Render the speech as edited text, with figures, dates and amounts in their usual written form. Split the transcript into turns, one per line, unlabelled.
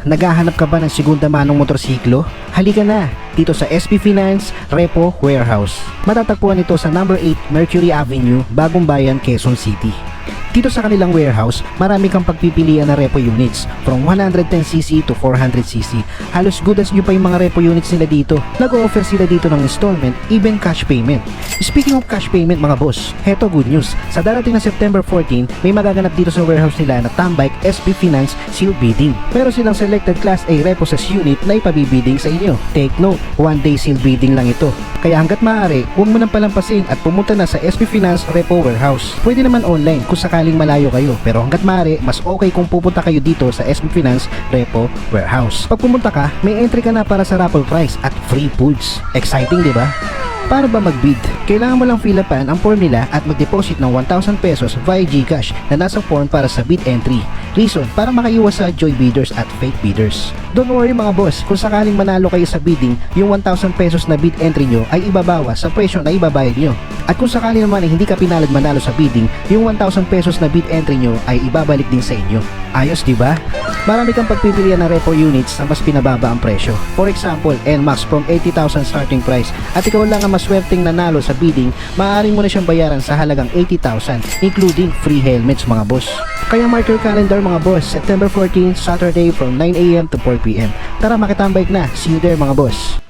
Naghahanap ka ba ng segunda manong motorsiklo? Halika na dito sa SB Finance Repo Warehouse. Matatagpuan ito sa number 8 Mercury Avenue, Bagong Bayan, Quezon City. Dito sa kanilang warehouse, marami kang pagpipilian na repo units from 110cc to 400cc. Halos good as new pa yung mga repo units nila dito. Nag-o-offer sila dito ng installment, even cash payment. Speaking of cash payment mga boss, heto good news. Sa darating na September 14, may magaganap dito sa warehouse nila na Tambike SB Finance Seal Bidding. Pero silang selected Class A repos unit na ipabibidding sa inyo. Take note, 1 day seal bidding lang ito. Kaya hanggat maaari, huwag mo nang palampasin at pumunta na sa SB Finance Repo Warehouse. Pwede naman online kung sakaling malayo kayo, pero hanggat maaari, mas okay kung pupunta kayo dito sa SB Finance Repo Warehouse. Pag pumunta ka, may entry ka na para sa raffle prize at free foods. Exciting, di ba? Para ba mag-bid? Kailangan mo lang fill upan ang form nila at mag-deposit ng 1,000 pesos via GCash na nasa form para sa bid entry. Reason, para makaiwas sa joy bidders at fake bidders. Don't worry mga boss, kung sakaling manalo kayo sa bidding, yung 1,000 pesos na bid entry nyo ay ibabawas sa presyo na ibabayad nyo. At kung sakali naman ay hindi ka pinalad manalo sa bidding, yung 1,000 pesos na bid entry nyo ay ibabalik din sa inyo. Ayos, di ba? Marami kang pagpipilian na repo units na mas pinababa ang presyo. For example, NMAX from 80,000 starting price at ikaw lang ang maswerteng nanalo sa bidding, maaari mo na siyang bayaran sa halagang 80,000 including free helmets mga boss. Kaya mark your calendar mga boss, September 14, Saturday from 9 AM to 4 PM. Tara makitambike na, see you there mga boss.